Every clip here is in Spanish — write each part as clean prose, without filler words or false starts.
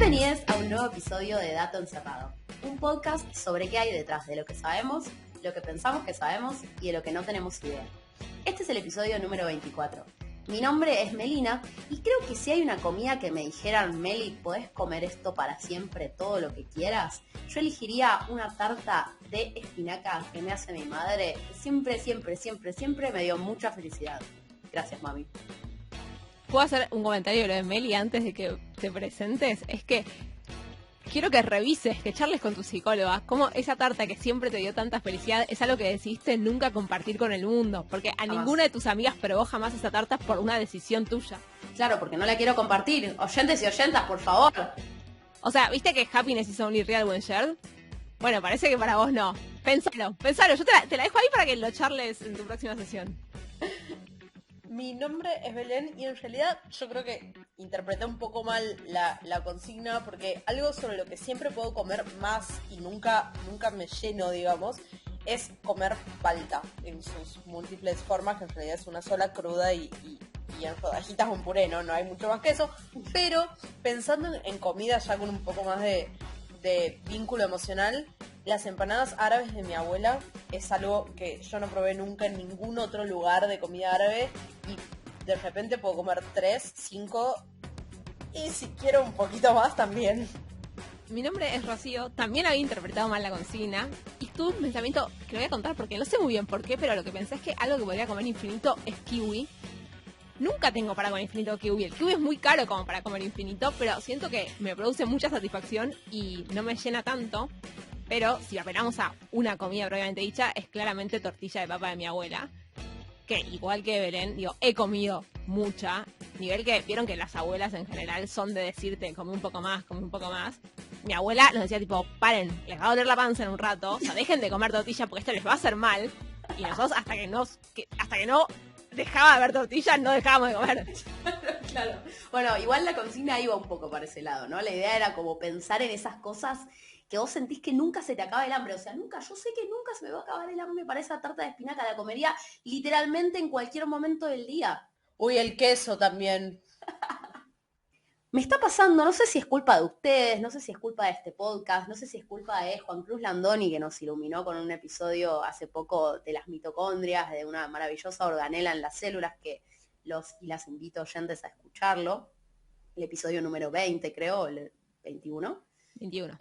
Bienvenidos a un nuevo episodio de Dato Encerrado, un podcast sobre qué hay detrás de lo que sabemos, lo que pensamos que sabemos y de lo que no tenemos idea. Este es el episodio número 24. Mi nombre es Melina y creo que si hay una comida que me dijeran, Meli, podés comer esto para siempre, todo lo que quieras, yo elegiría una tarta de espinaca que me hace mi madre, que siempre me dio mucha felicidad. Gracias, mami. ¿Puedo hacer un comentario de lo de Meli antes de que te presentes? Es que quiero que revises, que charles con tu psicóloga, cómo esa tarta que siempre te dio tanta felicidad es algo que decidiste nunca compartir con el mundo, porque a ninguna de tus amigas probó jamás esa tarta por una decisión tuya. Claro, porque no la quiero compartir. Oyentes y oyentas, por favor. O sea, ¿viste que happiness is only real when shared? Bueno, parece que para vos no. Pensalo. Yo te la dejo ahí para que lo charles en tu próxima sesión. Mi nombre es Belén y en realidad yo creo que interpreté un poco mal la consigna, porque algo sobre lo que siempre puedo comer más y nunca me lleno, digamos, es comer palta en sus múltiples formas, que en realidad es una sola, cruda y en rodajitas o en puré, ¿no? No hay mucho más que eso. Pero pensando en comida ya con un poco más de vínculo emocional, las empanadas árabes de mi abuela es algo que yo no probé nunca en ningún otro lugar de comida árabe y de repente puedo comer 3, 5 y si quiero un poquito más también. Mi nombre es Rocío, también había interpretado mal la consigna y tuve un pensamiento que voy a contar porque no sé muy bien por qué, pero lo que pensé es que algo que podría comer infinito es kiwi. Nunca tengo para comer infinito kiwi. El kiwi es muy caro como para comer infinito, pero siento que me produce mucha satisfacción y no me llena tanto. Pero si apelamos a una comida propiamente dicha, es claramente tortilla de papa de mi abuela. Que igual que Belén, he comido mucha. Nivel que vieron que las abuelas en general son de decirte, come un poco más. Mi abuela nos decía tipo, paren, les va a doler la panza en un rato. O sea, dejen de comer tortilla porque esto les va a hacer mal. Y nosotros hasta que no dejaba de haber tortillas, no dejábamos de comer. Claro. Bueno, igual la consigna iba un poco para ese lado, ¿no? La idea era como pensar en esas cosas que vos sentís que nunca se te acaba el hambre. O sea, yo sé que nunca se me va a acabar el hambre para esa tarta de espinaca. La comería literalmente en cualquier momento del día. Uy, el queso también. Me está pasando, no sé si es culpa de ustedes, no sé si es culpa de este podcast, no sé si es culpa de Juan Cruz Landoni, que nos iluminó con un episodio hace poco de las mitocondrias, de una maravillosa organela en las células, que los y las invito oyentes a escucharlo. El episodio número 20, creo, el 21. 21.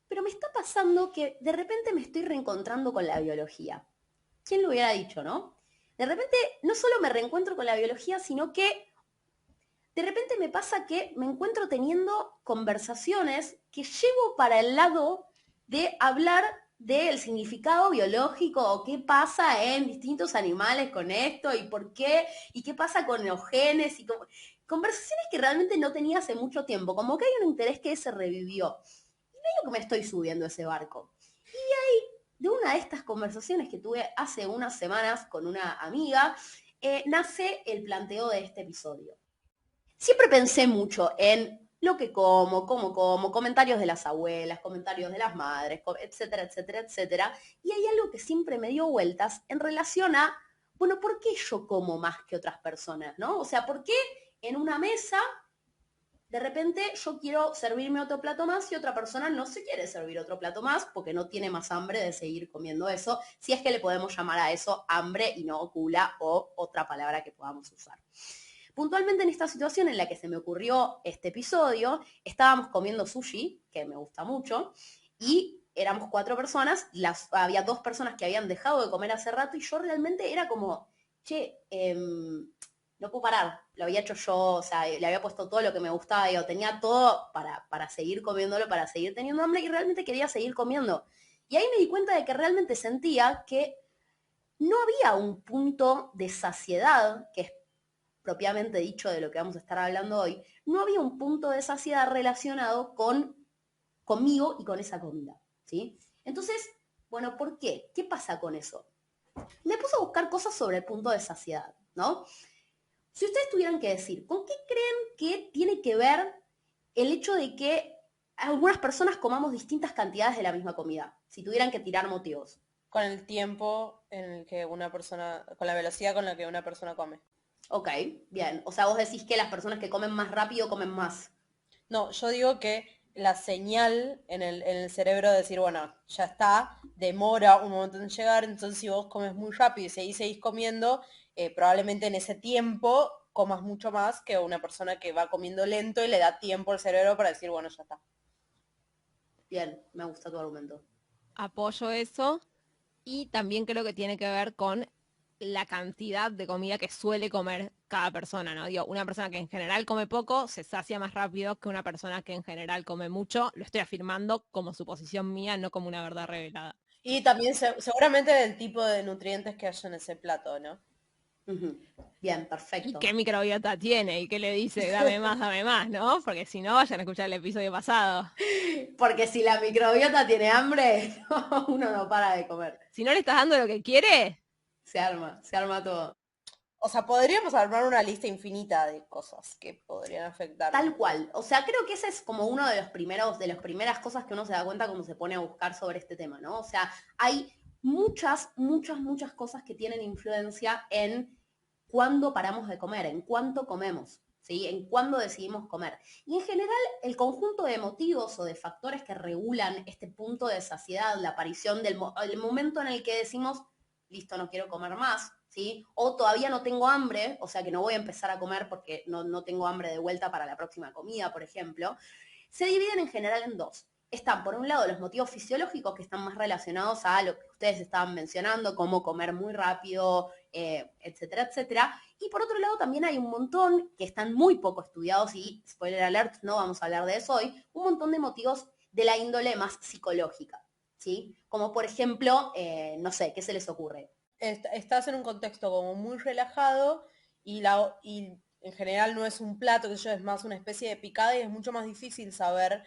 Pero me está pasando que de repente me estoy reencontrando con la biología. ¿Quién lo hubiera dicho, no? De repente no solo me reencuentro con la biología, sino que de repente me pasa que me encuentro teniendo conversaciones que llevo para el lado de hablar del significado biológico o qué pasa en distintos animales con esto y por qué, y qué pasa con los genes, y conversaciones que realmente no tenía hace mucho tiempo, como que hay un interés que se revivió. Y medio que me estoy subiendo a ese barco. Y ahí, de una de estas conversaciones que tuve hace unas semanas con una amiga, nace el planteo de este episodio. Siempre pensé mucho en lo que como, cómo como, comentarios de las abuelas, comentarios de las madres, etcétera, etcétera, etcétera. Y hay algo que siempre me dio vueltas en relación a, bueno, ¿por qué yo como más que otras personas, no? O sea, ¿por qué en una mesa de repente yo quiero servirme otro plato más y otra persona no se quiere servir otro plato más porque no tiene más hambre de seguir comiendo eso, si es que le podemos llamar a eso hambre y no gula o otra palabra que podamos usar? Puntualmente en esta situación en la que se me ocurrió este episodio, estábamos comiendo sushi, que me gusta mucho, y éramos 4 personas, había 2 personas que habían dejado de comer hace rato y yo realmente era como, che, no puedo parar, lo había hecho yo, o sea, le había puesto todo lo que me gustaba, tenía todo para seguir comiéndolo, para seguir teniendo hambre y realmente quería seguir comiendo. Y ahí me di cuenta de que realmente sentía que no había un punto de saciedad, que es propiamente dicho de lo que vamos a estar hablando hoy, no había un punto de saciedad relacionado conmigo y con esa comida, ¿sí? Entonces, bueno, ¿por qué? ¿Qué pasa con eso? Me puse a buscar cosas sobre el punto de saciedad, ¿no? Si ustedes tuvieran que decir, ¿con qué creen que tiene que ver el hecho de que algunas personas comamos distintas cantidades de la misma comida? Si tuvieran que tirar motivos. Con el tiempo en el que una persona, con la velocidad con la que una persona come. Ok, bien. O sea, vos decís que las personas que comen más rápido comen más. No, yo digo que la señal en el cerebro de decir, bueno, ya está, demora un momento en llegar, entonces si vos comes muy rápido y seguís comiendo, probablemente en ese tiempo comas mucho más que una persona que va comiendo lento y le da tiempo al cerebro para decir, bueno, ya está. Bien, me gusta tu argumento. Apoyo eso. Y también creo que tiene que ver con la cantidad de comida que suele comer cada persona, ¿no? Digo, una persona que en general come poco se sacia más rápido que una persona que en general come mucho. Lo estoy afirmando como suposición mía, no como una verdad revelada. Y también seguramente del tipo de nutrientes que haya en ese plato, ¿no? Ujú. Bien, Y perfecto. qué microbiota tiene y qué le dice, dame más, ¿no? Porque si no, vayan a escuchar el episodio pasado. Porque si la microbiota tiene hambre, uno no para de comer. Si no le estás dando lo que quiere, Se arma todo. O sea, podríamos armar una lista infinita de cosas que podrían afectarnos. Tal cual. O sea, creo que ese es como uno de los primeros, de las primeras cosas que uno se da cuenta cuando se pone a buscar sobre este tema, ¿no? O sea, hay muchas cosas que tienen influencia en cuándo paramos de comer, en cuánto comemos, ¿sí? En cuándo decidimos comer. Y en general, el conjunto de motivos o de factores que regulan este punto de saciedad, la aparición el momento en el que decimos, listo, no quiero comer más, ¿sí? O todavía no tengo hambre, o sea que no voy a empezar a comer porque no tengo hambre de vuelta para la próxima comida, por ejemplo, se dividen en general en dos. Están, por un lado, los motivos fisiológicos que están más relacionados a lo que ustedes estaban mencionando, como comer muy rápido, etcétera, etcétera. Y por otro lado, también hay un montón que están muy poco estudiados y, spoiler alert, no vamos a hablar de eso hoy, un montón de motivos de la índole más psicológica, ¿sí? Como por ejemplo, no sé, ¿qué se les ocurre? Estás en un contexto como muy relajado y en general no es un plato, que yo es más una especie de picada y es mucho más difícil saber,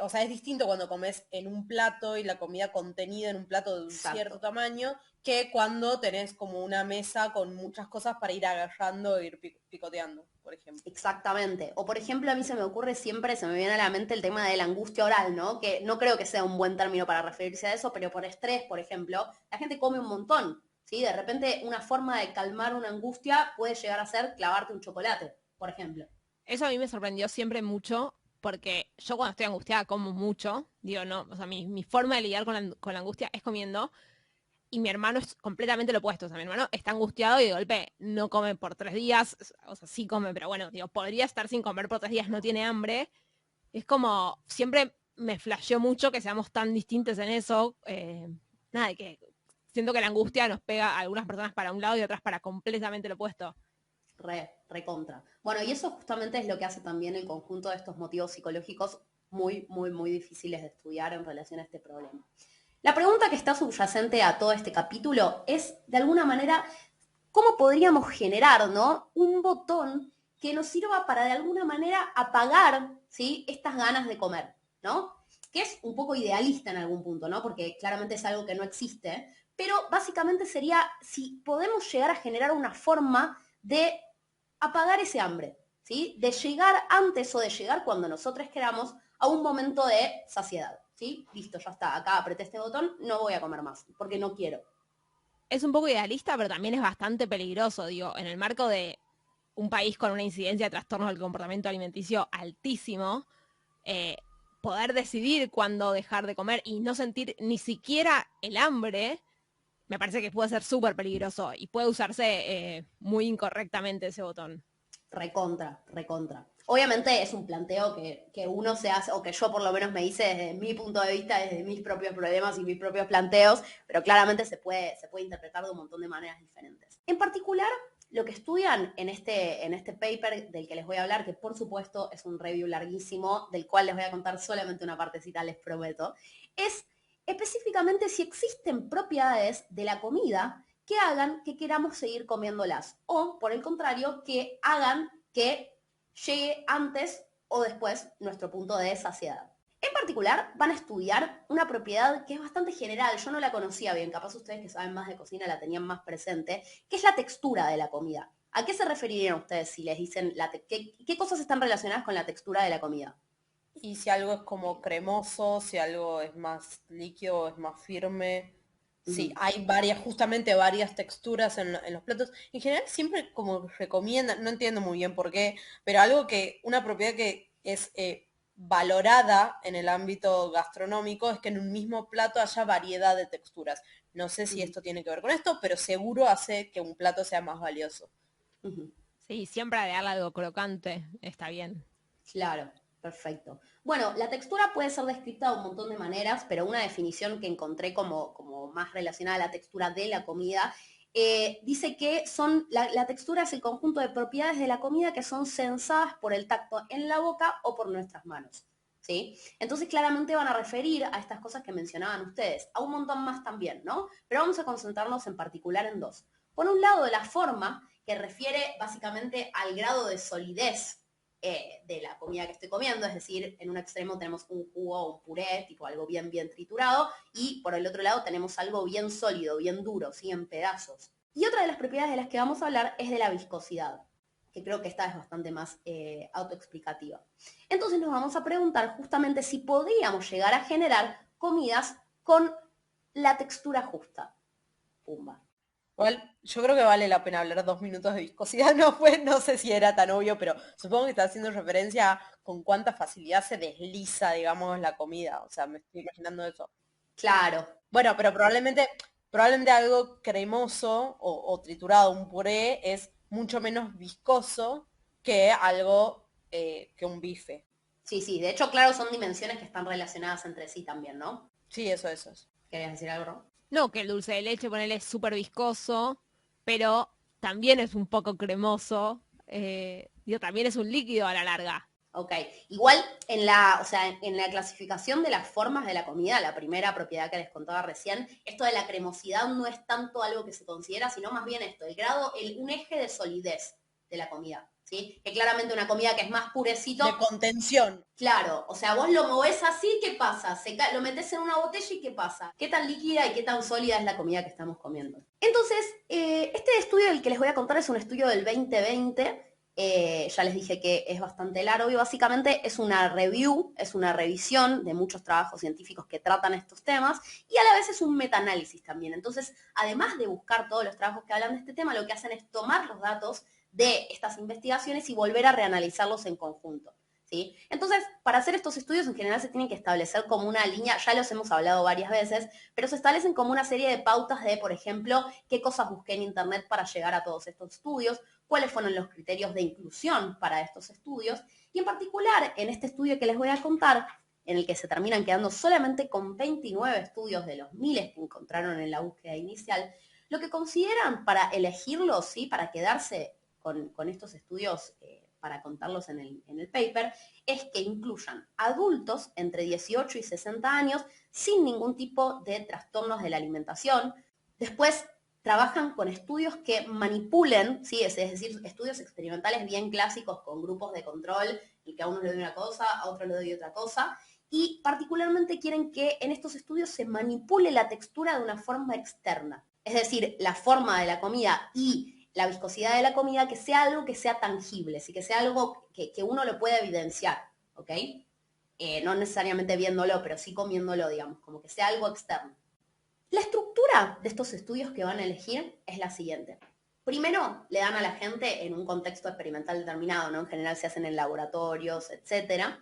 o sea, es distinto cuando comes en un plato y la comida contenida en un plato de un cierto Exacto. tamaño que cuando tenés como una mesa con muchas cosas para ir agarrando e ir picoteando, por ejemplo. Exactamente. O por ejemplo, a mí se me ocurre siempre, se me viene a la mente el tema de la angustia oral, ¿no? Que no creo que sea un buen término para referirse a eso, pero por estrés, por ejemplo, la gente come un montón, ¿sí? De repente una forma de calmar una angustia puede llegar a ser clavarte un chocolate, por ejemplo. eso a mí me sorprendió siempre mucho, porque yo cuando estoy angustiada como mucho, digo, no, o sea, mi forma de lidiar con la angustia es comiendo, y mi hermano es completamente lo opuesto, o sea, mi hermano está angustiado y de golpe no come por 3 días, o sea, sí come, pero bueno, digo, podría estar sin comer por 3 días, no tiene hambre. Es como, siempre me flasheó mucho que seamos tan distintos en eso, nada, que siento que la angustia nos pega a algunas personas para un lado y otras para completamente lo opuesto. Recontra. Bueno, y eso justamente es lo que hace también el conjunto de estos motivos psicológicos muy difíciles de estudiar en relación a este problema. La pregunta que está subyacente a todo este capítulo es, de alguna manera, ¿cómo podríamos generar, ¿no? Un botón que nos sirva para, de alguna manera, apagar, ¿sí? Estas ganas de comer, ¿no? Que es un poco idealista en algún punto, ¿no? Porque claramente es algo que no existe, pero básicamente sería si podemos llegar a generar una forma de apagar ese hambre, ¿sí? De llegar antes o de llegar cuando nosotros queramos a un momento de saciedad, ¿sí? Listo, ya está, acá apreté este botón, no voy a comer más, porque no quiero. Es un poco idealista, pero también es bastante peligroso, digo, en el marco de un país con una incidencia de trastornos del comportamiento alimenticio altísimo, eh, poder decidir cuándo dejar de comer y no sentir ni siquiera el hambre, me parece que puede ser súper peligroso y puede usarse muy incorrectamente ese botón. Recontra. Obviamente es un planteo que uno se hace, o que yo por lo menos me hice desde mi punto de vista, desde mis propios problemas y mis propios planteos, pero claramente se puede interpretar de un montón de maneras diferentes. En particular, lo que estudian en este paper del que les voy a hablar, que por supuesto es un review larguísimo, del cual les voy a contar solamente una partecita, les prometo, es específicamente si existen propiedades de la comida que hagan que queramos seguir comiéndolas o, por el contrario, que hagan que llegue antes o después nuestro punto de saciedad. En particular, van a estudiar una propiedad que es bastante general, yo no la conocía bien, capaz ustedes que saben más de cocina la tenían más presente, que es la textura de la comida. ¿A qué se referirían ustedes si les dicen qué cosas están relacionadas con la textura de la comida? Y si algo es como cremoso, si algo es más líquido, es más firme. Sí, Ujú. hay varias, justamente varias texturas en los platos. En general siempre como recomiendan, no entiendo muy bien por qué, pero algo que, una propiedad que es valorada en el ámbito gastronómico es que en un mismo plato haya variedad de texturas. No sé si esto tiene que ver con esto, pero seguro hace que un plato sea más valioso. Sí, siempre agregarle algo crocante está bien. Claro, perfecto. Bueno, la textura puede ser descrita de un montón de maneras, pero una definición que encontré como más relacionada a la textura de la comida, dice que la textura es el conjunto de propiedades de la comida que son sensadas por el tacto en la boca o por nuestras manos. ¿Sí? Entonces claramente van a referir a estas cosas que mencionaban ustedes, a un montón más también, ¿no? Pero vamos a concentrarnos en particular en dos. Por un lado, la forma, que refiere básicamente al grado de solidez de la comida que estoy comiendo, es decir, en un extremo tenemos un jugo o un puré, tipo algo bien, bien triturado, y por el otro lado tenemos algo bien sólido, bien duro, ¿sí? En pedazos. Y otra de las propiedades de las que vamos a hablar es de la viscosidad, que creo que esta es bastante más autoexplicativa. Entonces nos vamos a preguntar justamente si podríamos llegar a generar comidas con la textura justa. Pumba. Igual, yo creo que vale la pena hablar 2 minutos de viscosidad, no sé si era tan obvio, pero supongo que está haciendo referencia a con cuánta facilidad se desliza, digamos, la comida. O sea, me estoy imaginando eso. Claro. Bueno, pero probablemente algo cremoso o triturado, un puré, es mucho menos viscoso que algo que un bife. Sí, sí. De hecho, claro, son dimensiones que están relacionadas entre sí también, ¿no? Sí, eso. ¿Querías decir algo, Ro? No, que el dulce de leche, ponele, es súper viscoso, pero también es un poco cremoso. Digo, también es un líquido a la larga. Ok. Igual en la clasificación de las formas de la comida, la primera propiedad que les contaba recién, esto de la cremosidad no es tanto algo que se considera, sino más bien esto, un eje de solidez de la comida. ¿Sí? Que claramente una comida que es más purecito. De contención. Claro, o sea, vos lo movés así, ¿qué pasa? Lo metés en una botella y ¿qué pasa? ¿Qué tan líquida y qué tan sólida es la comida que estamos comiendo? Entonces, este estudio del que les voy a contar es un estudio del 2020. Ya les dije que es bastante largo y básicamente es una review, es una revisión de muchos trabajos científicos que tratan estos temas y a la vez es un metaanálisis también. Entonces, además de buscar todos los trabajos que hablan de este tema, lo que hacen es tomar los datos de estas investigaciones y volver a reanalizarlos en conjunto. ¿Sí? Entonces, para hacer estos estudios en general se tienen que establecer como una línea, ya los hemos hablado varias veces, pero se establecen como una serie de pautas de, por ejemplo, qué cosas busqué en Internet para llegar a todos estos estudios, cuáles fueron los criterios de inclusión para estos estudios, y en particular, en este estudio que les voy a contar, en el que se terminan quedando solamente con 29 estudios de los miles que encontraron en la búsqueda inicial, lo que consideran para elegirlos, ¿sí? Para quedarse con estos estudios para contarlos en el paper, es que incluyan adultos entre 18 y 60 años sin ningún tipo de trastornos de la alimentación. Después trabajan con estudios que manipulen, ¿sí? Es decir, estudios experimentales bien clásicos con grupos de control, y que a uno le doy una cosa, a otro le doy otra cosa, y particularmente quieren que en estos estudios se manipule la textura de una forma externa. Es decir, la forma de la comida y la viscosidad de la comida, que sea algo que sea tangible, ¿sí? Que sea algo que uno lo pueda evidenciar, ¿ok? No necesariamente viéndolo, pero sí comiéndolo, digamos, como que sea algo externo. La estructura de estos estudios que van a elegir es la siguiente. Primero, le dan a la gente en un contexto experimental determinado, ¿no? En general se hacen en laboratorios, etcétera.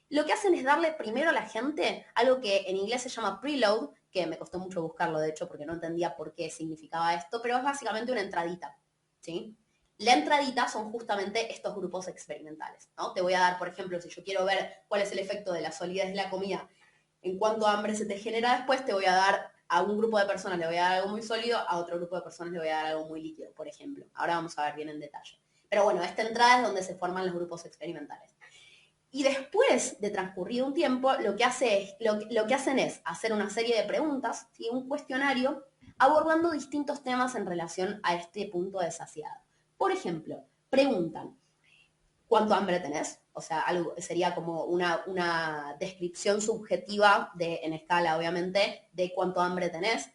Lo que hacen es darle primero a la gente algo que en inglés se llama preload, que me costó mucho buscarlo, de hecho, porque no entendía por qué significaba esto, pero es básicamente una entradita, ¿sí? La entradita son justamente estos grupos experimentales, ¿no? Te voy a dar, por ejemplo, si yo quiero ver cuál es el efecto de la solidez de la comida en cuánto hambre se te genera después, te voy a dar a un grupo de personas le voy a dar algo muy sólido, a otro grupo de personas le voy a dar algo muy líquido, por ejemplo. Ahora vamos a ver bien en detalle. Pero bueno, esta entrada es donde se forman los grupos experimentales. Y después de transcurrido un tiempo, lo que hacen es hacer una serie de preguntas, ¿sí? Un cuestionario, abordando distintos temas en relación a este punto de saciedad. Por ejemplo, preguntan, ¿cuánto hambre tenés? O sea, algo, sería como una descripción subjetiva, en escala obviamente, de cuánto hambre tenés.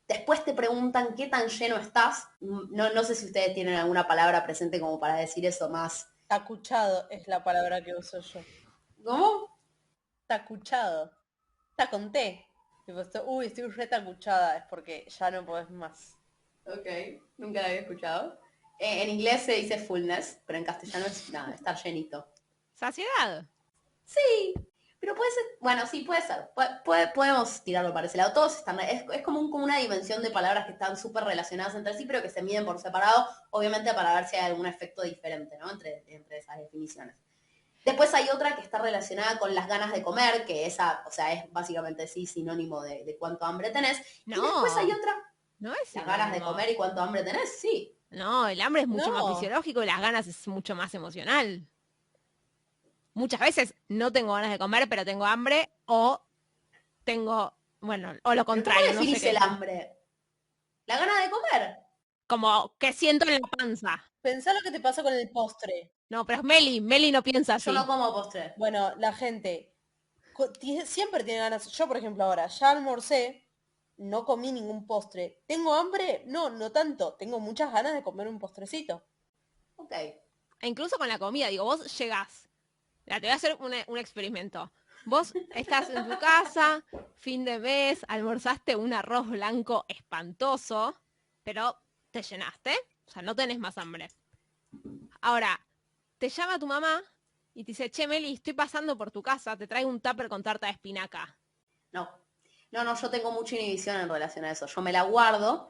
Después te preguntan qué tan lleno estás. No sé si ustedes tienen alguna palabra presente como para decir eso más. Tacuchado es la palabra que uso yo. ¿Cómo? Tacuchado. Te conté. Tipo, estoy re tacuchada. Es porque ya no podés más. Ok, nunca la había escuchado. En inglés se dice fullness, pero en castellano es nada, estar llenito. Saciedad. Sí, pero puede ser, bueno, sí, puede ser. Podemos tirarlo para ese lado. Todos están, es como, como una dimensión de palabras que están súper relacionadas entre sí, pero que se miden por separado, obviamente para ver si hay algún efecto diferente, ¿no? Entre esas definiciones. Después hay otra que está relacionada con las ganas de comer, que esa, o sea, es básicamente sí sinónimo de cuánto hambre tenés. Y después hay No, otra, no es las ganas de sinónimo. comer y cuánto hambre tenés, sí. No, el hambre es mucho más No, fisiológico y las ganas es mucho más emocional. Muchas veces no tengo ganas de comer, pero tengo hambre o tengo, bueno, o lo Pero ¿cómo contrario, no sé definís el qué. hambre? La gana de comer. Como que siento en la panza. pensá lo que te pasa con el postre. No, pero es Meli no piensa Yo no así. como postre. Bueno, la gente siempre tiene ganas. Yo, por ejemplo, ahora ya almorcé, no comí ningún postre. ¿Tengo hambre? No, no tanto. Tengo muchas ganas de comer un postrecito. Ok. E incluso con la comida, digo, vos llegás. Ya, te voy a hacer un experimento. Vos estás en tu casa, fin de mes, almorzaste un arroz blanco espantoso, pero te llenaste, o sea, no tenés más hambre. Ahora, te llama tu mamá y te dice, che, Meli, estoy pasando por tu casa, te traigo un tupper con tarta de espinaca. No. No, yo tengo mucha inhibición en relación a eso. Yo me la guardo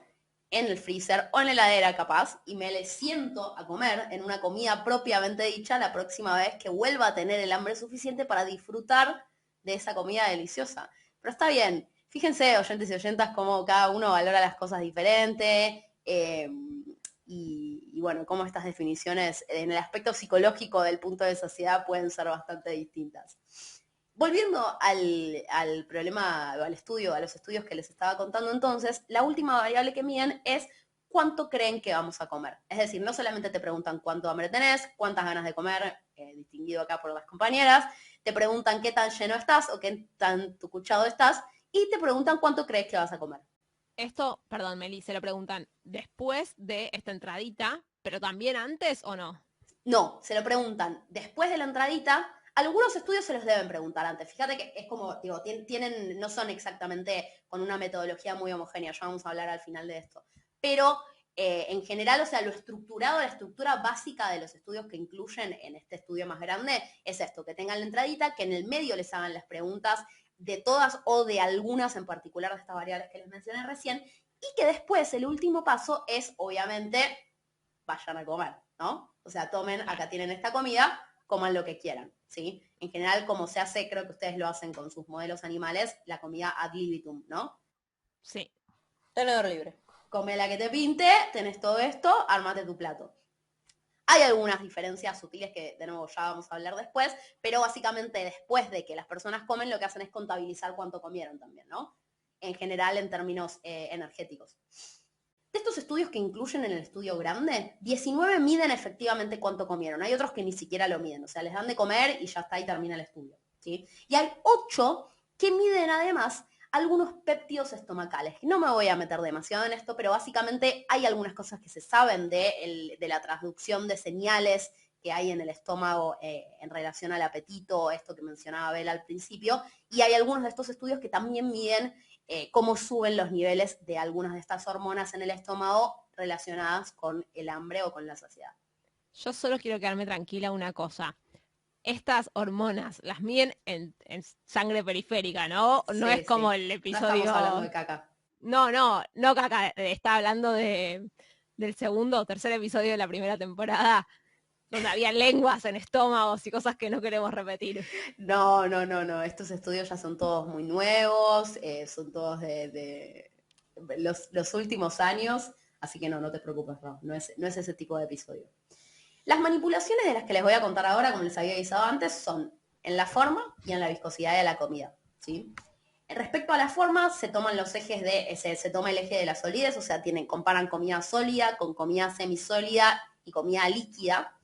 en el freezer o en la heladera capaz y me le siento a comer en una comida propiamente dicha la próxima vez que vuelva a tener el hambre suficiente para disfrutar de esa comida deliciosa. Pero está bien, fíjense, oyentes y oyentas, cómo cada uno valora las cosas diferente y bueno, cómo estas definiciones en el aspecto psicológico del punto de sociedad pueden ser bastante distintas. Volviendo al problema, al estudio, a los estudios que les estaba contando entonces, la última variable que miden es cuánto creen que vamos a comer. Es decir, no solamente te preguntan cuánto hambre tenés, cuántas ganas de comer, distinguido acá por las compañeras, te preguntan qué tan lleno estás o qué tan tucuchado estás, y te preguntan cuánto crees que vas a comer. Esto, perdón, Meli, se lo preguntan después de esta entradita, pero también antes o no. No, se lo preguntan después de la entradita. Algunos estudios se los deben preguntar antes. Fíjate que es como, digo, tienen, no son exactamente con una metodología muy homogénea, ya vamos a hablar al final de esto. Pero en general, o sea, lo estructurado, la estructura básica de los estudios que incluyen en este estudio más grande es esto, que tengan la entradita, que en el medio les hagan las preguntas de todas o de algunas en particular de estas variables que les mencioné recién, y que después el último paso es, obviamente, vayan a comer, ¿no? O sea, tomen, acá tienen esta comida, coman lo que quieran, ¿sí? En general, como se hace, creo que ustedes lo hacen con sus modelos animales, la comida ad libitum, ¿no? Sí. Tenedor libre. Come la que te pinte, tenés todo esto, armate tu plato. Hay algunas diferencias sutiles que de nuevo ya vamos a hablar después, pero básicamente después de que las personas comen lo que hacen es contabilizar cuánto comieron también, ¿no? En general en términos energéticos. De estos estudios que incluyen en el estudio grande, 19 miden efectivamente cuánto comieron. Hay otros que ni siquiera lo miden, o sea, les dan de comer y ya está, y termina el estudio, ¿sí? Y hay 8 que miden además algunos péptidos estomacales. No me voy a meter demasiado en esto, pero básicamente hay algunas cosas que se saben de la transducción de señales que hay en el estómago en relación al apetito, esto que mencionaba Bel al principio, y hay algunos de estos estudios que también miden cómo suben los niveles de algunas de estas hormonas en el estómago relacionadas con el hambre o con la saciedad. Yo solo quiero quedarme tranquila una cosa. Estas hormonas las miden en sangre periférica, ¿no? No es Sí, como sí. el No estamos hablando episodio. de caca. No, Caca, está hablando del segundo o tercer episodio de la primera temporada, donde había lenguas en estómagos y cosas que no queremos repetir. No. Estos estudios ya son todos muy nuevos, son todos de los últimos años, así que no te preocupes, no es ese tipo de episodio. Las manipulaciones de las que les voy a contar ahora, como les había avisado antes, son en la forma y en la viscosidad de la comida, ¿sí? Respecto a la forma, se toman los ejes se toma el eje de la solidez, o sea, comparan comida sólida con comida semisólida y comida líquida.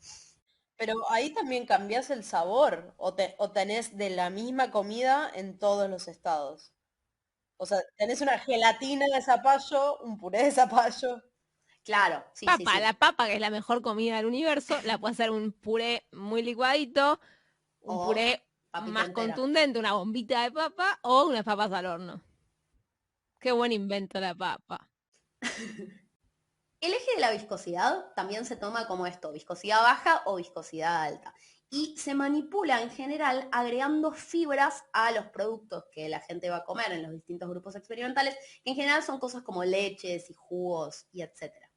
Pero ahí también cambias el sabor o tenés de la misma comida en todos los estados. O sea, tenés una gelatina de zapallo, un puré de zapallo. Claro, sí. La papa, que es la mejor comida del universo, la puede hacer un puré muy licuadito, un O puré papita más entera. contundente, una bombita de papa o unas papas al horno. Qué buen invento la papa. El eje de la viscosidad también se toma como esto, viscosidad baja o viscosidad alta. y se manipula en general agregando fibras a los productos que la gente va a comer en los distintos grupos experimentales, que en general son cosas como leches y jugos y etcétera.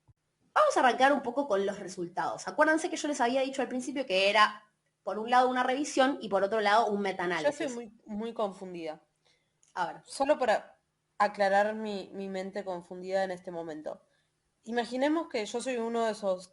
Vamos a arrancar un poco con los resultados. Acuérdense que yo les había dicho al principio que era, por un lado, una revisión y por otro lado, un Yo metaanálisis. estoy muy confundida. A ver. Solo para aclarar mi mente confundida en este momento. Imaginemos que yo soy uno de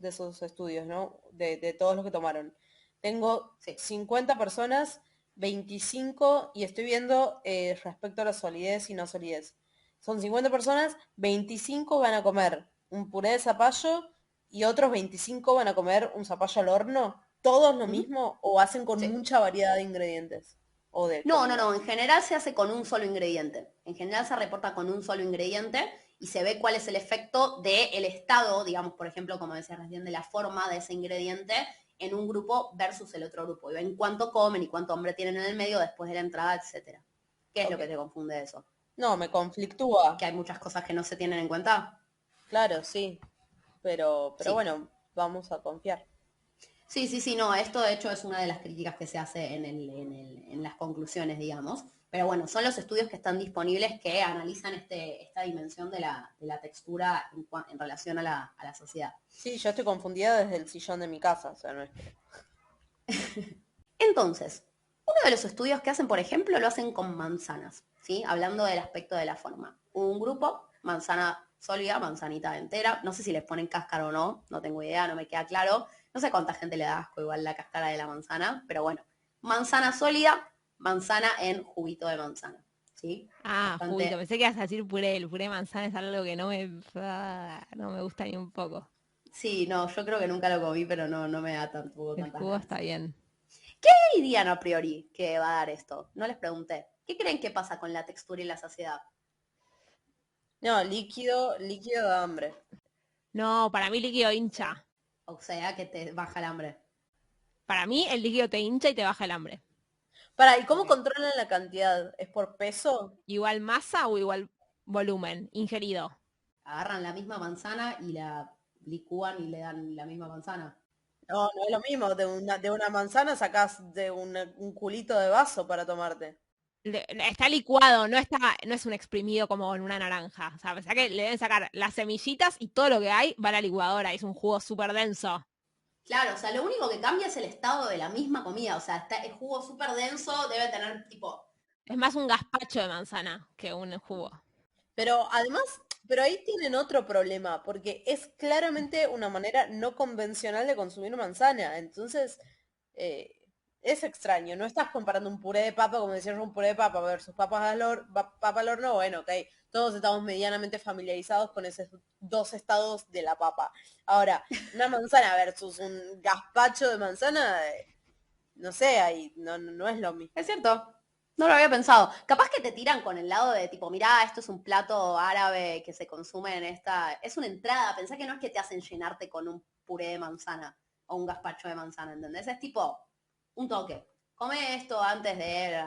esos estudios, ¿no? De todos los que tomaron. Tengo Sí. 50 personas, 25, y estoy viendo respecto a la solidez y no solidez. Son 50 personas, 25 van a comer un puré de zapallo y otros 25 van a comer un zapallo al horno. ¿Todos lo mismo o hacen con Sí. mucha variedad de ingredientes? O de No, comida? en general se hace con un solo ingrediente. En general se reporta con un solo ingrediente y se ve cuál es el efecto del estado, digamos, por ejemplo, como decía recién, de la forma de ese ingrediente en un grupo versus el otro grupo. Y ven cuánto comen y cuánto hambre tienen en el medio después de la entrada, etcétera. ¿Qué es lo Ok. que te confunde de eso? No, me conflictúa. Que hay muchas cosas que no se tienen en cuenta. Claro, sí. Pero Sí. bueno, vamos a confiar. Sí, no, esto de hecho es una de las críticas que se hace en las conclusiones, digamos. Pero bueno, son los estudios que están disponibles que analizan esta dimensión de la textura en relación a la sociedad. Sí, yo estoy confundida desde el sillón de mi casa, o sea, no es que... Entonces, uno de los estudios que hacen, por ejemplo, lo hacen con manzanas, ¿sí? Hablando del aspecto de la forma. Un grupo, manzana sólida, manzanita entera, no sé si les ponen cáscara o no, no tengo idea, no me queda claro. No sé cuánta gente le da asco igual la cáscara de la manzana, pero bueno, manzana sólida, manzana en juguito de manzana, ¿sí? Ah, Bastante... juguito, pensé que ibas a decir puré. El puré de manzana es algo que no me gusta ni un poco. Sí, no, yo creo que nunca lo comí, pero no me da tampoco El tantas jugo ganas. está bien. ¿Qué dirían a priori que va a dar esto? No les pregunté. ¿Qué creen que pasa con la textura y la saciedad? No, líquido de hambre. No, para mí líquido Sí. hincha. O sea, que te baja el hambre. Para mí el líquido te hincha y te baja el hambre. ¿Y cómo Ok. controlan la cantidad? ¿Es por peso? Igual masa o igual volumen ingerido. Agarran la misma manzana y la licúan y le dan la misma manzana. No, no es lo mismo. De una manzana sacás un culito de vaso para tomarte. Está licuado, no es un exprimido como en una naranja. O sea, pensá que le deben sacar las semillitas y todo lo que hay va a la licuadora. Es un jugo súper denso. Claro, o sea, lo único que cambia es el estado de la misma comida. O sea, el jugo súper denso debe tener tipo... Es más un gazpacho de manzana que un jugo. Pero además, pero ahí tienen otro problema, porque es claramente una manera no convencional de consumir manzana. Entonces, eh, es extraño. No estás comparando un puré de papa, como decía yo, un puré de papa versus papa al horno. Bueno, ok, todos estamos medianamente familiarizados con esos dos estados de la papa. Ahora, una manzana versus un gazpacho de manzana, no sé, ahí no es lo mismo. Es cierto. No lo había pensado. Capaz que te tiran con el lado de tipo, mirá, esto es un plato árabe que se consume en esta... Es una entrada. Pensá que no es que te hacen llenarte con un puré de manzana o un gazpacho de manzana, ¿entendés? Es tipo un toque. Come esto antes de...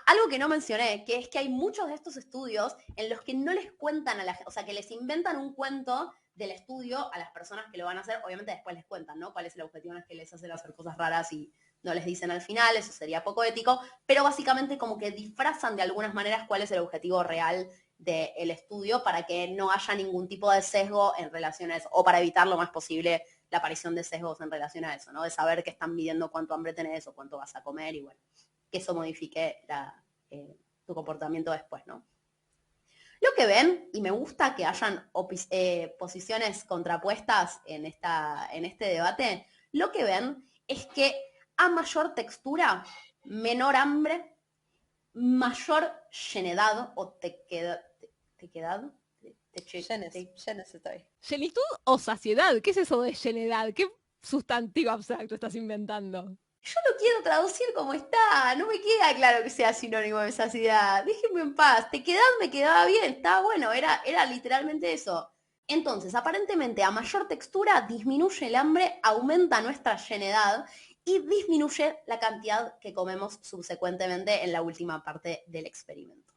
Algo que no mencioné, que es que hay muchos de estos estudios en los que no les cuentan a la gente, o sea, que les inventan un cuento del estudio a las personas que lo van a hacer. Obviamente después les cuentan, ¿no? Cuál es el objetivo, no es que les hacen hacer cosas raras y no les dicen al final, eso sería poco ético, pero básicamente como que disfrazan de algunas maneras cuál es el objetivo real del estudio para que no haya ningún tipo de sesgo en relación a eso, o para evitar lo más posible la aparición de sesgos en relación a eso, ¿no? De saber que están midiendo cuánto hambre tenés o cuánto vas a comer y bueno, que eso modifique tu comportamiento después, ¿no? Lo que ven, y me gusta que hayan posiciones contrapuestas en este debate, lo que ven es que a mayor textura, menor hambre, mayor llenedad o tequedad, Llenes está ahí. ¿Llenitud o saciedad? ¿Qué es eso de llenedad? ¿Qué sustantivo abstracto estás inventando? Yo lo quiero traducir como está, no me queda claro que sea sinónimo de saciedad. Déjenme en paz. Tequedad me quedaba bien, estaba bueno, era literalmente eso. Entonces, aparentemente, a mayor textura disminuye el hambre, aumenta nuestra llenedad y disminuye la cantidad que comemos subsecuentemente en la última parte del experimento.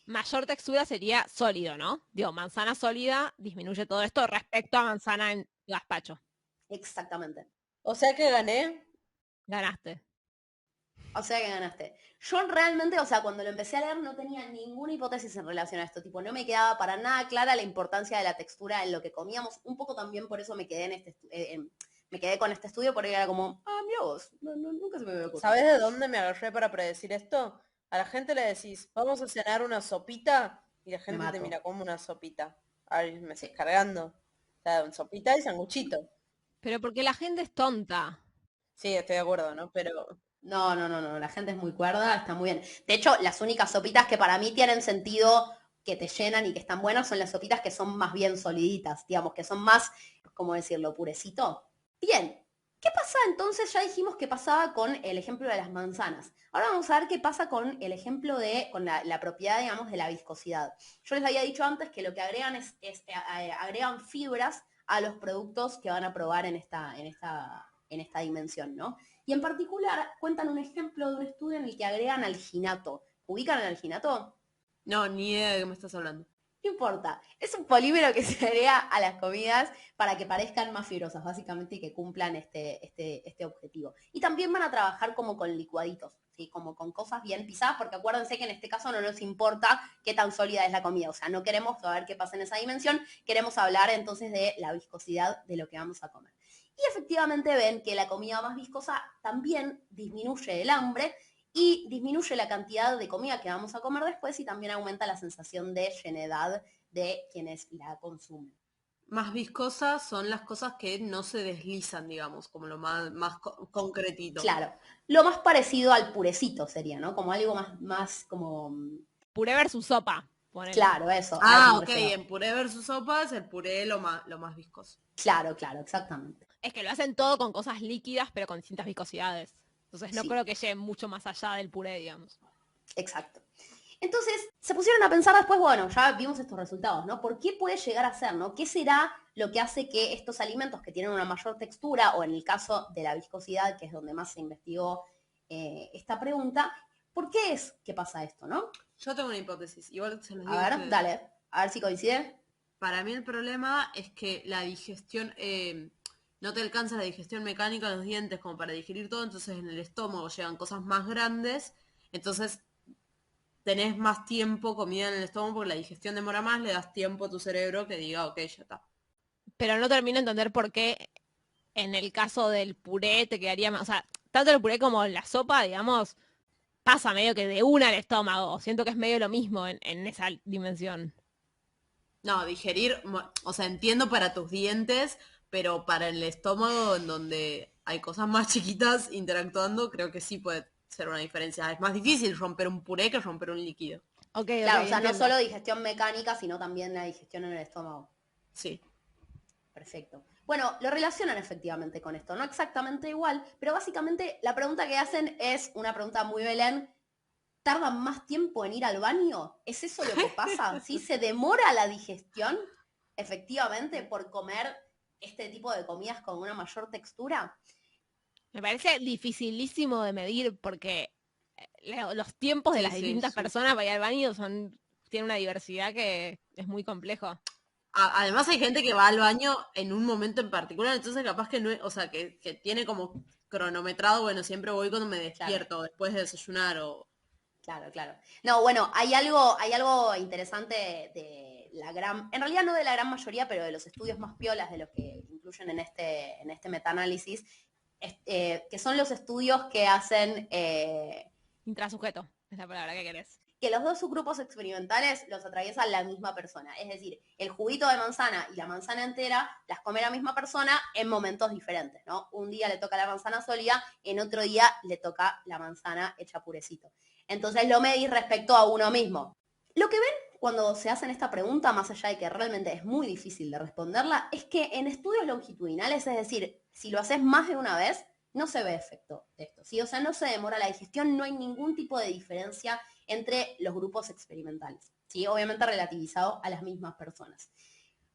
Mayor textura sería sólido, ¿no? Digo, manzana sólida disminuye todo esto respecto a manzana en gazpacho. Exactamente. O sea que gané. Ganaste. O sea que ganaste. Yo realmente, o sea, cuando lo empecé a leer no tenía ninguna hipótesis en relación a esto. Tipo, no me quedaba para nada clara la importancia de la textura en lo que comíamos. Un poco también por eso me quedé me quedé con este estudio, porque era como, mira vos, nunca se me había ocurrido. ¿Sabes de dónde me agarré para predecir esto? A la gente le decís, vamos a cenar una sopita, y la Me gente te mato. mira como una sopita. Ay, me estás Sí. cargando. O sea, una sopita y sanguchito. Pero porque la gente es tonta. Sí, estoy de acuerdo, ¿no? Pero No, la gente es muy cuerda, está muy bien. De hecho, las únicas sopitas que para mí tienen sentido, que te llenan y que están buenas, son las sopitas que son más bien soliditas, digamos, que son más, ¿cómo decirlo?, purecito. Bien, ¿qué pasa entonces? Ya dijimos que pasaba con el ejemplo de las manzanas. Ahora vamos a ver qué pasa con el ejemplo con la propiedad, digamos, de la viscosidad. Yo les había dicho antes que lo que agregan agregan fibras a los productos que van a probar en esta dimensión, ¿no? Y en particular cuentan un ejemplo de un estudio en el que agregan alginato. ¿Ubican el alginato? no, ni idea de qué me estás hablando. No importa, es un polímero que se agrega a las comidas para que parezcan más fibrosas, básicamente, y que cumplan este objetivo. Y también van a trabajar como con licuaditos, ¿sí? Como con cosas bien pisadas, porque acuérdense que en este caso no nos importa qué tan sólida es la comida, o sea, no queremos saber qué pasa en esa dimensión, queremos hablar entonces de la viscosidad de lo que vamos a comer. Y efectivamente ven que la comida más viscosa también disminuye el hambre y disminuye la cantidad de comida que vamos a comer después y también aumenta la sensación de llenedad de quienes la consumen. Más viscosas son las cosas que no se deslizan, digamos, como lo más concretito. Claro, lo más parecido al purecito sería, ¿no? Como algo más como... Puré versus sopa, ponele. Claro, a eso Ah, me ok, refiero. en puré versus sopas, el puré lo más viscoso. Claro, exactamente. Es que lo hacen todo con cosas líquidas, pero con distintas viscosidades. Entonces no Sí, creo que llegue mucho más allá del puré, digamos. exacto. Entonces se pusieron a pensar después, bueno, ya vimos estos resultados, ¿no? ¿Por qué puede llegar a ser, ¿no? ¿Qué será lo que hace que estos alimentos que tienen una mayor textura, o en el caso de la viscosidad, que es donde más se investigó esta pregunta, ¿por qué es que pasa esto, ¿no? Yo tengo una hipótesis, igual se los A digo a ver, ustedes. dale, a ver si coincide. Para mí el problema es que la digestión, no te alcanza la digestión mecánica de los dientes como para digerir todo, entonces en el estómago llegan cosas más grandes, entonces tenés más tiempo comida en el estómago porque la digestión demora más, le das tiempo a tu cerebro que diga, ok, ya está. Pero no termino de entender por qué en el caso del puré te quedaría más. O sea, tanto el puré como la sopa, digamos, pasa medio que de una al estómago. Siento que es medio lo mismo en esa dimensión. No, digerir, o sea, entiendo para tus dientes, pero para el estómago, en donde hay cosas más chiquitas interactuando, creo que sí puede ser una diferencia. Es más difícil romper un puré que romper un líquido. Ok, Claro, o sea, no entiendo. solo digestión mecánica, sino también la digestión en el estómago. Sí. Perfecto. Bueno, lo relacionan efectivamente con esto, no exactamente igual, pero básicamente la pregunta que hacen es una pregunta muy Belén. ¿Tardan más tiempo en ir al baño? ¿Es eso lo que pasa? ¿Sí? ¿Se demora la digestión efectivamente por comer este tipo de comidas con una mayor textura? Me parece dificilísimo de medir porque los tiempos de Sí, las sí. distintas personas para ir al baño tienen una diversidad que es muy complejo. Además hay gente que va al baño en un momento en particular, entonces capaz que no, o sea, que tiene como cronometrado, bueno, siempre voy cuando me Claro, despierto, después de desayunar o... claro. No, bueno, hay algo interesante de la gran, en realidad no de la gran mayoría, pero de los estudios más piolas de los que incluyen en este metaanálisis, que son los estudios que hacen Intrasujeto, es la palabra que querés. que los dos subgrupos experimentales los atraviesa la misma persona. Es decir, el juguito de manzana y la manzana entera las come la misma persona en momentos diferentes, ¿no? Un día le toca la manzana sólida, en otro día le toca la manzana hecha purecito. Entonces lo medís respecto a uno mismo. Lo que ven cuando se hacen esta pregunta, más allá de que realmente es muy difícil de responderla, es que en estudios longitudinales, es decir, si lo haces más de una vez, no se ve efecto de esto, ¿sí? O sea, no se demora la digestión, no hay ningún tipo de diferencia entre los grupos experimentales, ¿sí? Obviamente relativizado a las mismas personas.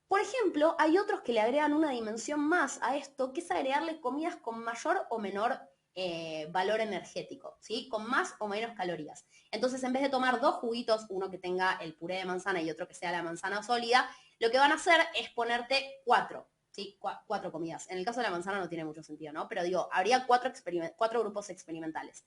Por ejemplo, hay otros que le agregan una dimensión más a esto, que es agregarle comidas con mayor o menor valor energético, ¿sí? Con más o menos calorías. Entonces, en vez de tomar dos juguitos, uno que tenga el puré de manzana y otro que sea la manzana sólida, lo que van a hacer es ponerte 4, ¿sí? 4 comidas. En el caso de la manzana no tiene mucho sentido, ¿no? Pero digo, habría 4 grupos experimentales.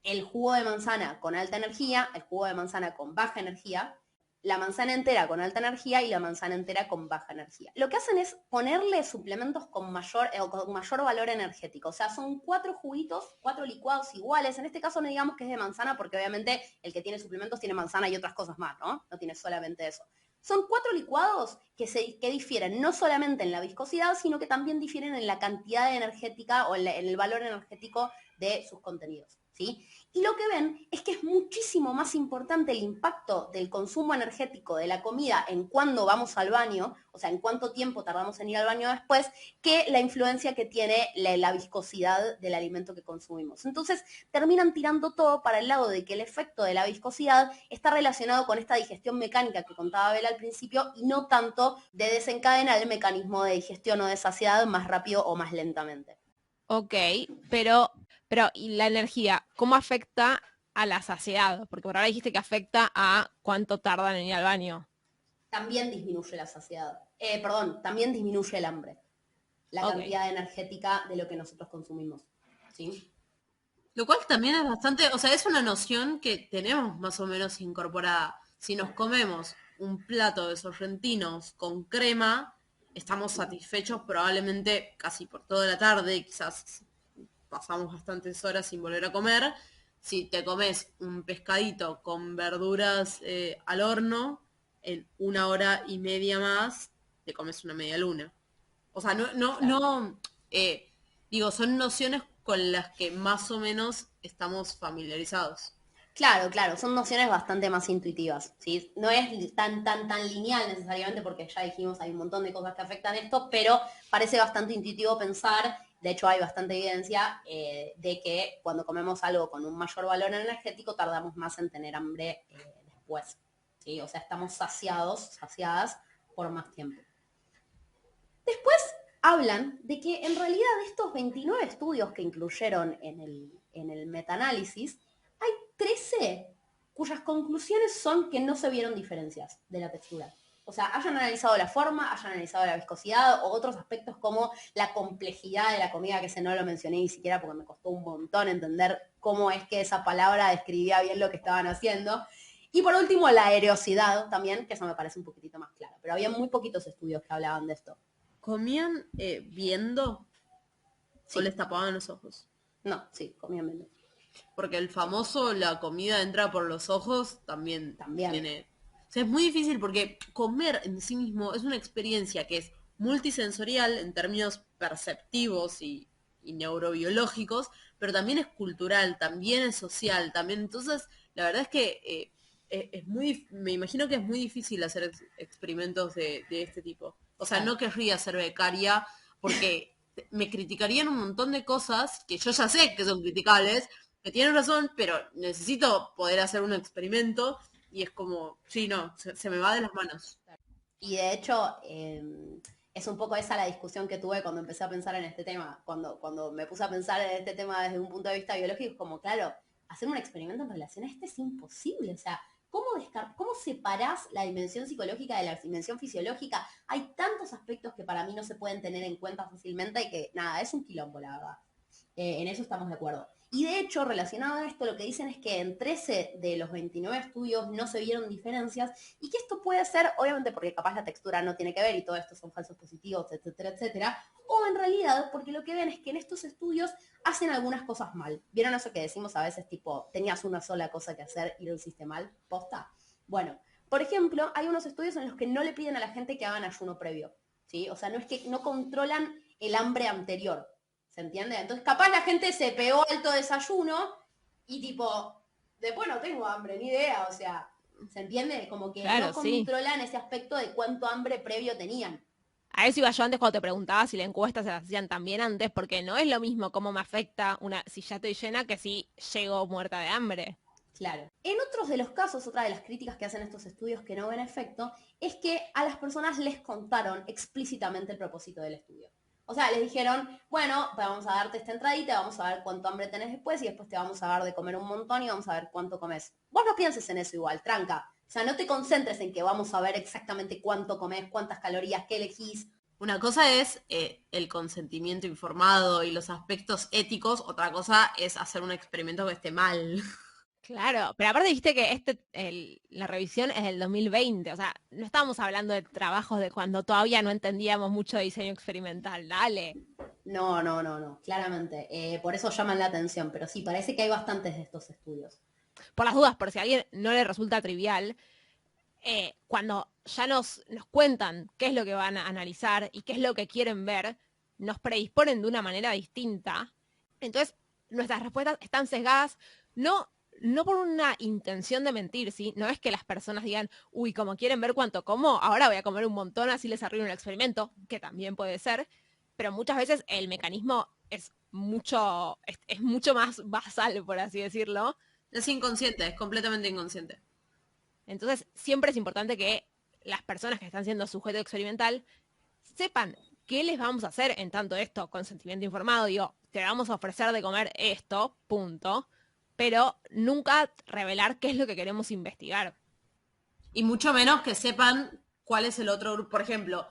El jugo de manzana con alta energía, el jugo de manzana con baja energía, la manzana entera con alta energía y la manzana entera con baja energía. Lo que hacen es ponerle suplementos con mayor valor energético. O sea, son 4 juguitos, 4 licuados iguales. En este caso no digamos que es de manzana porque obviamente el que tiene suplementos tiene manzana y otras cosas más, ¿no? No tiene solamente eso. Son 4 licuados que difieren no solamente en la viscosidad, sino que también difieren en la cantidad energética o en el valor energético de sus contenidos, ¿sí? Y lo que ven es que es muchísimo más importante el impacto del consumo energético de la comida en cuándo vamos al baño, o sea, en cuánto tiempo tardamos en ir al baño después, que la influencia que tiene la viscosidad del alimento que consumimos. Entonces, terminan tirando todo para el lado de que el efecto de la viscosidad está relacionado con esta digestión mecánica que contaba Bela al principio y no tanto de desencadenar el mecanismo de digestión o de saciedad más rápido o más lentamente. Ok, pero ¿y la energía cómo afecta a la saciedad? Porque por ahora dijiste que afecta a cuánto tardan en ir al baño. También disminuye la saciedad. También disminuye el hambre. La Ok. cantidad energética de lo que nosotros consumimos, ¿sí? Lo cual también es bastante, o sea, es una noción que tenemos más o menos incorporada. Si nos comemos un plato de sorrentinos con crema, estamos satisfechos probablemente casi por toda la tarde, quizás pasamos bastantes horas sin volver a comer. Si te comes un pescadito con verduras al horno, en 1 hora y media más, te comes una media luna. O sea, digo, son nociones con las que más o menos estamos familiarizados. Claro, son nociones bastante más intuitivas, ¿sí? No es tan lineal necesariamente porque ya dijimos hay un montón de cosas que afectan esto, pero parece bastante intuitivo pensar, de hecho hay bastante evidencia de que cuando comemos algo con un mayor valor energético tardamos más en tener hambre después, ¿sí? O sea, estamos saciadas por más tiempo. Después hablan de que en realidad de estos 29 estudios que incluyeron en el metaanálisis, hay 13 cuyas conclusiones son que no se vieron diferencias de la textura. O sea, hayan analizado la forma, hayan analizado la viscosidad o otros aspectos como la complejidad de la comida, que ese no lo mencioné ni siquiera porque me costó un montón entender cómo es que esa palabra describía bien lo que estaban haciendo. Y por último, la aerosidad también, que eso me parece un poquitito más claro. Pero había muy poquitos estudios que hablaban de esto. ¿Comían viendo o Sí, les tapaban los ojos? no, sí, comían menos. Porque el famoso la comida entra por los ojos también También. tiene... O sea, es muy difícil porque comer en sí mismo es una experiencia que es multisensorial en términos perceptivos y neurobiológicos, pero también es cultural, también es social, también... Entonces, la verdad es que es muy... Me imagino que es muy difícil hacer experimentos de este tipo. O sea, Claro. no querría ser becaria porque me criticarían un montón de cosas que yo ya sé que son criticables, que tienen razón, pero necesito poder hacer un experimento y es como, sí, no, se me va de las manos. Y de hecho, es un poco esa la discusión que tuve cuando empecé a pensar en este tema. Cuando me puse a pensar en este tema desde un punto de vista biológico, es como, claro, hacer un experimento en relación a este es imposible. O sea, ¿cómo separás la dimensión psicológica de la dimensión fisiológica? Hay tantos aspectos que para mí no se pueden tener en cuenta fácilmente y que, nada, es un quilombo, la verdad. En eso estamos de acuerdo. Y de hecho, relacionado a esto, lo que dicen es que en 13 de los 29 estudios no se vieron diferencias y que esto puede ser, obviamente porque capaz la textura no tiene que ver y todo esto son falsos positivos, etcétera, etcétera, o en realidad porque lo que ven es que en estos estudios hacen algunas cosas mal. ¿Vieron eso que decimos a veces tipo, tenías una sola cosa que hacer y lo hiciste mal? ¿Posta? Bueno, por ejemplo, hay unos estudios en los que no le piden a la gente que hagan ayuno previo, ¿sí? O sea, no es que no controlan el hambre anterior. ¿Se entiende? Entonces, capaz la gente se pegó alto desayuno y tipo, después no tengo hambre, ni idea, o sea, ¿se entiende? Como que no Claro, sí. controlan ese aspecto de cuánto hambre previo tenían. A eso iba yo antes cuando te preguntaba si la encuesta se la hacían también antes, porque no es lo mismo cómo me afecta una si ya estoy llena que si llego muerta de hambre. Claro. En otros de los casos, otra de las críticas que hacen estos estudios que no ven efecto, es que a las personas les contaron explícitamente el propósito del estudio. O sea, les dijeron, bueno, vamos a darte esta entradita, vamos a ver cuánto hambre tenés después y después te vamos a dar de comer un montón y vamos a ver cuánto comes. Vos no pienses en eso igual, tranca. O sea, no te concentres en que vamos a ver exactamente cuánto comés, cuántas calorías, qué elegís. Una cosa es el consentimiento informado y los aspectos éticos, otra cosa es hacer un experimento que esté mal. Claro, pero aparte dijiste que la revisión es del 2020, o sea, no estábamos hablando de trabajos de cuando todavía no entendíamos mucho de diseño experimental, dale. No, claramente. Por eso llaman la atención, pero sí, parece que hay bastantes de estos estudios. Por las dudas, por si a alguien no le resulta trivial, cuando ya nos cuentan qué es lo que van a analizar y qué es lo que quieren ver, nos predisponen de una manera distinta. Entonces, nuestras respuestas están sesgadas, no por una intención de mentir, ¿sí? No es que las personas digan, uy, como quieren ver cuánto como, ahora voy a comer un montón, así les arruino el experimento, que también puede ser, pero muchas veces el mecanismo es mucho más basal, por así decirlo. Es inconsciente, es completamente inconsciente. Entonces, siempre es importante que las personas que están siendo sujeto experimental sepan qué les vamos a hacer en tanto esto, consentimiento informado, digo, te vamos a ofrecer de comer esto, punto, pero nunca revelar qué es lo que queremos investigar. Y mucho menos que sepan cuál es el otro grupo. Por ejemplo,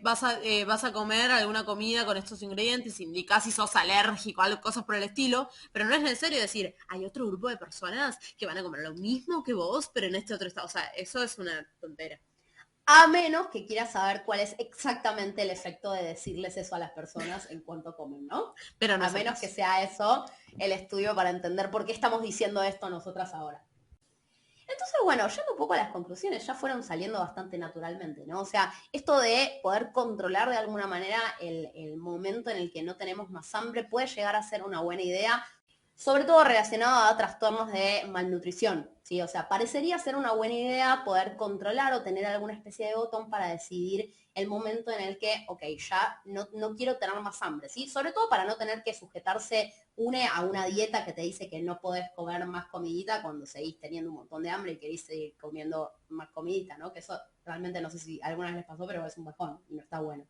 vas a comer alguna comida con estos ingredientes, indicás si sos alérgico, algo, cosas por el estilo, pero no es necesario decir, hay otro grupo de personas que van a comer lo mismo que vos, pero en este otro estado. O sea, eso es una tontera. A menos que quieras saber cuál es exactamente el efecto de decirles eso a las personas en cuanto comen, ¿no? Pero no a menos que sea eso el estudio para entender por qué estamos diciendo esto nosotras ahora. Entonces, bueno, yendo un poco a las conclusiones, ya fueron saliendo bastante naturalmente, ¿no? O sea, esto de poder controlar de alguna manera el momento en el que no tenemos más hambre puede llegar a ser una buena idea, sobre todo relacionado a trastornos de malnutrición, ¿sí? O sea, parecería ser una buena idea poder controlar o tener alguna especie de botón para decidir el momento en el que, ok, ya no quiero tener más hambre, ¿sí? Sobre todo para no tener que sujetarse a una dieta que te dice que no podés comer más comidita cuando seguís teniendo un montón de hambre y querés seguir comiendo más comidita, ¿no? Que eso realmente no sé si alguna vez les pasó, pero es un bajón y no está bueno.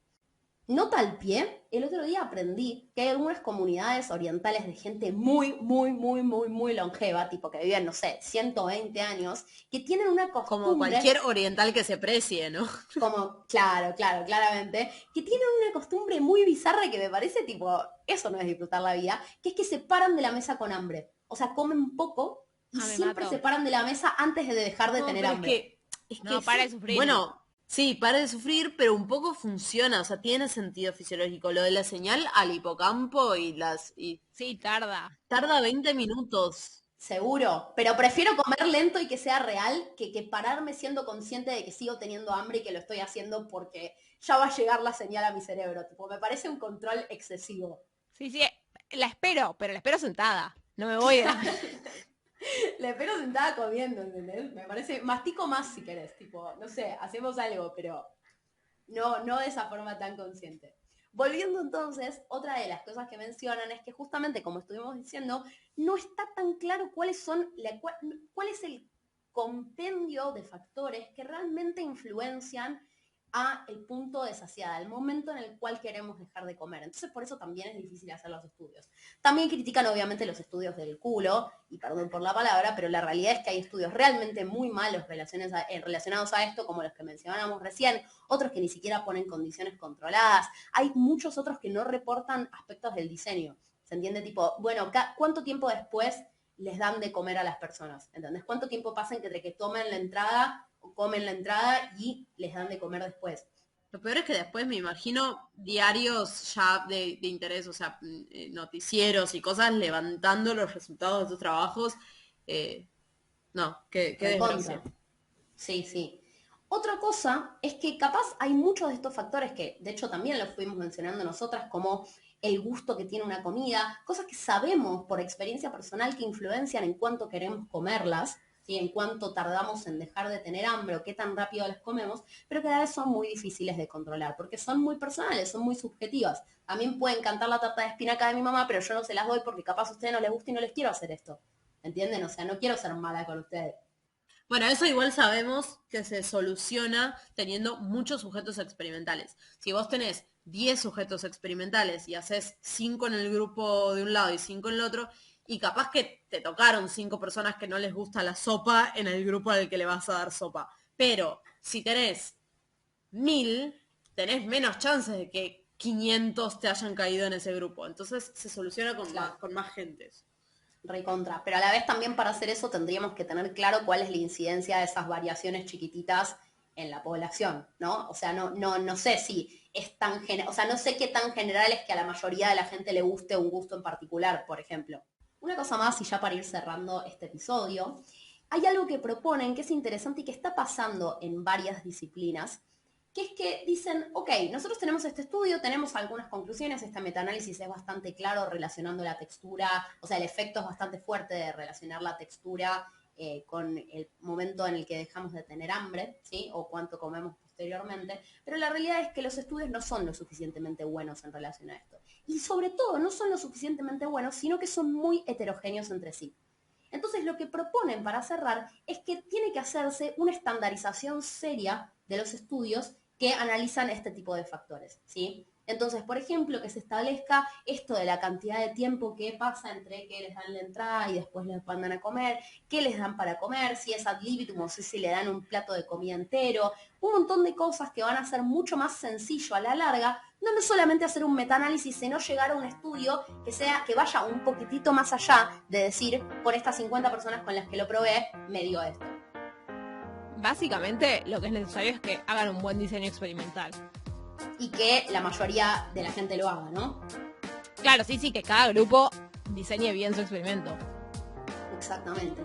Nota al pie, el otro día aprendí que hay algunas comunidades orientales de gente muy longeva, tipo que viven, no sé, 120 años, que tienen una costumbre... Como cualquier oriental que se precie, ¿no? Como, claramente, que tienen una costumbre muy bizarra que me parece, tipo, eso no es disfrutar la vida, que es que se paran de la mesa con hambre. O sea, comen poco y siempre se paran de la mesa antes de dejar de tener hambre. No, para de sufrir. Bueno, sí, para de sufrir, pero un poco funciona, o sea, tiene sentido fisiológico. Lo de la señal al hipocampo Sí, tarda. Tarda 20 minutos. Seguro, pero prefiero comer lento y que sea real que pararme siendo consciente de que sigo teniendo hambre y que lo estoy haciendo porque ya va a llegar la señal a mi cerebro. Tipo, me parece un control excesivo. Sí, la espero, pero la espero sentada. No me voy a... La espero sentada comiendo, ¿entendés? Me parece, mastico más si querés, tipo, no sé, hacemos algo, pero no de esa forma tan consciente. Volviendo entonces, otra de las cosas que mencionan es que justamente, como estuvimos diciendo, no está tan claro cuál es el compendio de factores que realmente influencian a el punto de saciedad, el momento en el cual queremos dejar de comer. Entonces, por eso también es difícil hacer los estudios. También critican, obviamente, los estudios del culo, y perdón por la palabra, pero la realidad es que hay estudios realmente muy malos relacionados a esto, como los que mencionábamos recién, otros que ni siquiera ponen condiciones controladas. Hay muchos otros que no reportan aspectos del diseño. ¿Se entiende? Tipo, bueno, ¿cuánto tiempo después les dan de comer a las personas? ¿Entendés? ¿Cuánto tiempo pasa entre que tomen la entrada o comen la entrada y les dan de comer después? Lo peor es que después me imagino diarios ya de interés, o sea, noticieros y cosas levantando los resultados de tus trabajos. No, qué desgracia. Sí. Otra cosa es que capaz hay muchos de estos factores que, de hecho, también los fuimos mencionando nosotras, como el gusto que tiene una comida, cosas que sabemos por experiencia personal que influencian en cuánto queremos comerlas, ¿sí? En cuánto tardamos en dejar de tener hambre o qué tan rápido las comemos, pero que a la vez son muy difíciles de controlar, porque son muy personales, son muy subjetivas. A mí me puede encantar la tarta de espinaca de mi mamá, pero yo no se las doy porque capaz a ustedes no les gusta y no les quiero hacer esto. ¿Entienden? O sea, no quiero ser mala con ustedes. Bueno, eso igual sabemos que se soluciona teniendo muchos sujetos experimentales. Si vos tenés 10 sujetos experimentales y haces 5 en el grupo de un lado y 5 en el otro, y capaz que te tocaron 5 personas que no les gusta la sopa en el grupo al que le vas a dar sopa. Pero si tenés 1000, tenés menos chances de que 500 te hayan caído en ese grupo. Entonces se soluciona con más gentes. Recontra. Pero a la vez también para hacer eso tendríamos que tener claro cuál es la incidencia de esas variaciones chiquititas en la población, ¿no? O sea, no sé si es tan o sea, no sé qué tan general es que a la mayoría de la gente le guste un gusto en particular, por ejemplo. Una cosa más, y ya para ir cerrando este episodio, hay algo que proponen que es interesante y que está pasando en varias disciplinas, que es que dicen, ok, nosotros tenemos este estudio, tenemos algunas conclusiones, este metaanálisis es bastante claro relacionando la textura, o sea, el efecto es bastante fuerte de relacionar la textura con el momento en el que dejamos de tener hambre, ¿sí? O cuánto comemos posteriormente, pero la realidad es que los estudios no son lo suficientemente buenos en relación a esto. Y sobre todo, no son lo suficientemente buenos, sino que son muy heterogéneos entre sí. Entonces, lo que proponen para cerrar es que tiene que hacerse una estandarización seria de los estudios que analizan este tipo de factores, ¿sí? Entonces, por ejemplo, que se establezca esto de la cantidad de tiempo que pasa entre que les dan la entrada y después les mandan a comer, qué les dan para comer, si es ad libitum o si le dan un plato de comida entero, un montón de cosas que van a ser mucho más sencillo a la larga, no solamente hacer un metaanálisis, sino llegar a un estudio que vaya un poquitito más allá de decir, con estas 50 personas con las que lo probé, me dio esto. Básicamente lo que es necesario es que hagan un buen diseño experimental. Y que la mayoría de la gente lo haga, ¿no? Claro, sí, que cada grupo diseñe bien su experimento. Exactamente.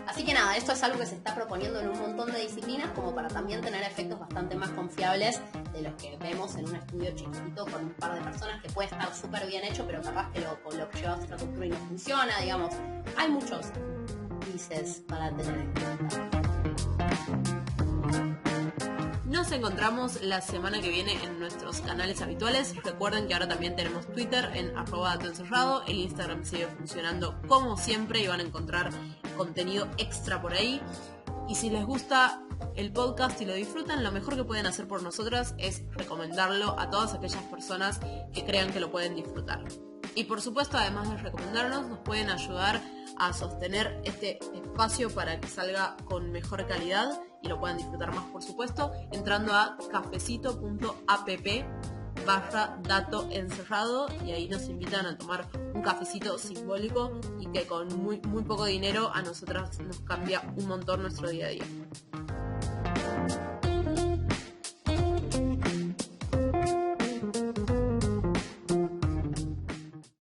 Así que nada, esto es algo que se está proponiendo en un montón de disciplinas como para también tener efectos bastante más confiables de los que vemos en un estudio chiquitito con un par de personas que puede estar súper bien hecho, pero capaz que lo que lleva a otra cultura y no funciona, digamos. Hay muchos dices para tener en cuenta. Nos encontramos la semana que viene en nuestros canales habituales. Recuerden que ahora también tenemos Twitter en @datoencerrado. El Instagram sigue funcionando como siempre y van a encontrar contenido extra por ahí. Y si les gusta el podcast y lo disfrutan, lo mejor que pueden hacer por nosotras es recomendarlo a todas aquellas personas que crean que lo pueden disfrutar. Y por supuesto, además de recomendarnos, nos pueden ayudar a sostener este espacio para que salga con mejor calidad y lo puedan disfrutar más, por supuesto, entrando a cafecito.app/datoencerrado y ahí nos invitan a tomar un cafecito simbólico y que con muy poco dinero a nosotras nos cambia un montón nuestro día a día.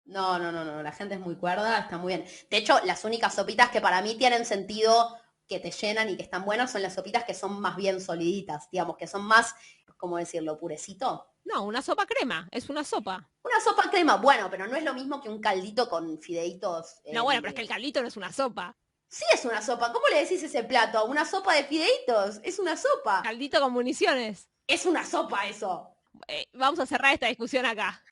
No, la gente es muy cuerda, está muy bien. De hecho, las únicas sopitas que para mí tienen sentido, que te llenan y que están buenas, son las sopitas que son más bien soliditas, digamos, que son más, ¿cómo decirlo?, purecito. No, una sopa crema, es una sopa. Una sopa crema, bueno, pero no es lo mismo que un caldito con fideitos. No, bueno, pero es que el caldito no es una sopa. Sí es una sopa, ¿cómo le decís ese plato? ¿A una sopa de fideitos? Es una sopa. Caldito con municiones. Es una sopa eso. Vamos a cerrar esta discusión acá.